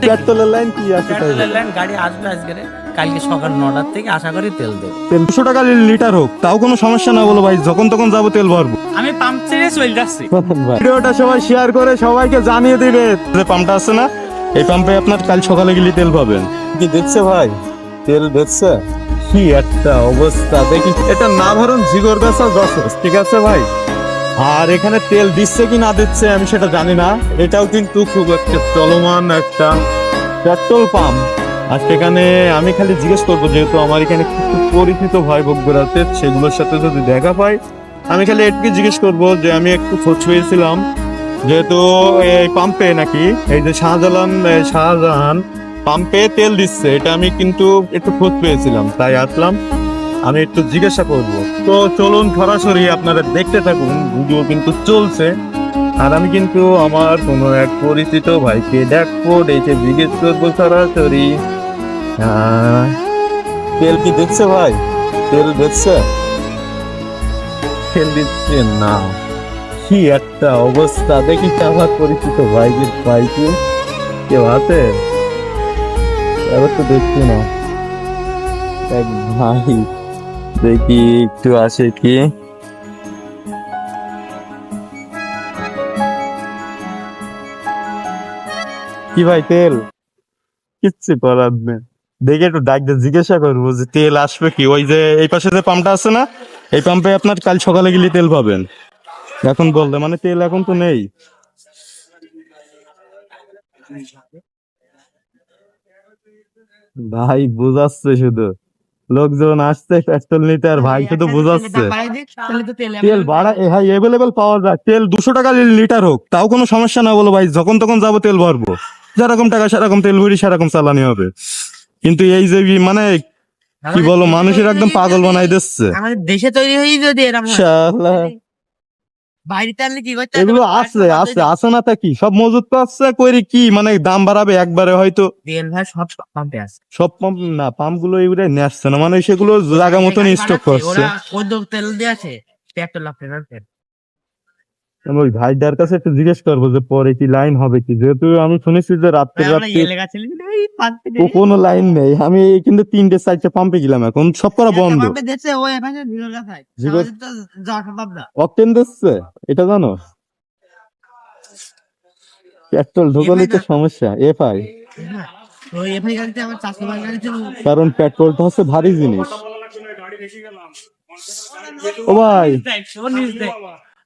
পেট্রোলের লাইন কি আছে? পেট্রোলের লাইন গাড়ি আসবে আজকে, কালকে সকাল 9টার থেকে আশা করি তেল দেবো। তেল 200 টাকা লিটার হোক তাও কোনো সমস্যা না, বলো ভাই, যখন তখন যাবো তেল ভরবো। আমি পাম্প ছেড়ে চলে যাচ্ছি। ভিডিওটা সবাই শেয়ার করে সবাইকে জানিয়ে দিবে। যে পাম্পটা আছে না, এই পাম্পে আপনার কাল সকালে গেলে তেল পাবেন। কি দেখছে ভাই, তেল দেখছে কি একটা অবস্থা দেখি। এটা না ভরুন জিগর গাছা যশোর, ঠিক আছে ভাই। আর এখানে তেল দিচ্ছে কি না দিচ্ছে আমি সেটা জানি না। এটাও কিন্তু খুব একটা চলমান একটা পেট্রোল পাম্প। আর সেখানে আমি খালি জিজ্ঞেস করবো, যেহেতু আমার এখানে কিছু পরিচিত ভাই বোকগুলো আছে, সেগুলোর সাথে যদি দেখা পাই আমি খালি একটু জিজ্ঞেস করবো যে আমি একটু খোঁজ পেয়েছিলাম, যেহেতু এই পাম্পে নাকি এই যে শাহজাহান পাম্পে তেল দিচ্ছে, এটা আমি কিন্তু একটু খোঁজ পেয়েছিলাম, তাই আসলাম আমি একটু জিজ্ঞাসা করব। তো চলুন সরাসরি আপনারা দেখতে থাকুন, ভিডিও কিন্তু চলছে। আর আমি কিন্তু আমার কোনো এক পরিচিত ভাইকে দেখবো, দেখে জিজ্ঞেস করবো সরাসরি। তেল কি দেখছে ভাই, তেল দেখছে? তেল দিচ্ছে না, কি একটা অবস্থা দেখি। আমার পরিচিত ভাইকে কেউ আছে? এবার তো দেখছি না। এক ভাই দেখি একটু আসে কি। কি ভাই তেল? কিচ্ছু করার নেই, দেখে একটু ডাক দিয়ে জিজ্ঞাসা করবো যে তেল আসবে কি। ওই যে এই পাশে যে পাম্পটা আছে না, এই পাম্পে আপনার কাল সকালে গেলে তেল পাবেন। এখন বললে মানে তেল এখন তো নেই ভাই, বুঝাচ্ছে শুধু লোকজন আসছে পেট্রোল নিতে, আর ভাই শুধু বুঝাচ্ছে। তেল বাড়া ভাই এভেলেবেল পাওয়া যায়, তেল 200 টাকা লিটার হোক তাও কোনো সমস্যা না, বলো ভাই, যখন তখন যাবো তেল ভরবো। যেরকম টাকা সেরকম তেল ভরি, সেরকম চালানি হবে। কিন্তু এই যে মানে কি বলো, মানুষের একদম পাগল বানাই দিচ্ছে। আমাদের দেশে তৈরি হয়ে যদি এরকম হয়, শালা বাইরে তাহলে কি করতে এগুলো আছে আছে আছে না, তা কি সব মজুত তো আছে, কইরি কি মানে দাম বাড়াবে একবারে হয়তো। তেল ভাই সব পাম্পে আছে। সব পাম্প না, পাম্প গুলো এগুলো নেচ্ছে না, মানে সেগুলো জায়গা মতন স্টক করছে। ওরা উদ্যোগ তেল দিয়ে আছে পেট্রোল আপনার তেল। আমি ওই ভাইটার কাছে একটু জিজ্ঞেস করবো যে পরে কি লাইন হবে কি, যেহেতু আমি শুনেছি যে রাত্রে আমরা রাত্রে এলাকা ছিল এই পাম্পে কোনো লাইন নেই। আমি কিন্তু 3টে 4টে পাম্পে গেলাম, এখন সব করা বন্ধ। পাম্পে দেখছে ওই এখানে ভিড় গাথায় জিগর- আমাদের তো যাওয়া সম্ভব না। অকটেন দিচ্ছে, এটা জানো? পেট্রোল ঢোকালে তো সমস্যা এফআই, ওই এফআই গাড়িতে আমার চাষি ভাই গাড়িতে কারণ পেট্রোলটা হচ্ছে ভারী জিনিস। ও ভাই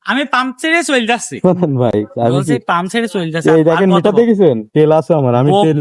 আমি পাম্প ছেড়ে চলে যাচ্ছি শোনেন ভাই, আমি বলছি পাম্প ছেড়ে চলে যাচ্ছি। এই দেখেন মিটার দেখেছেন, তেল আছে আমার, আমি তেল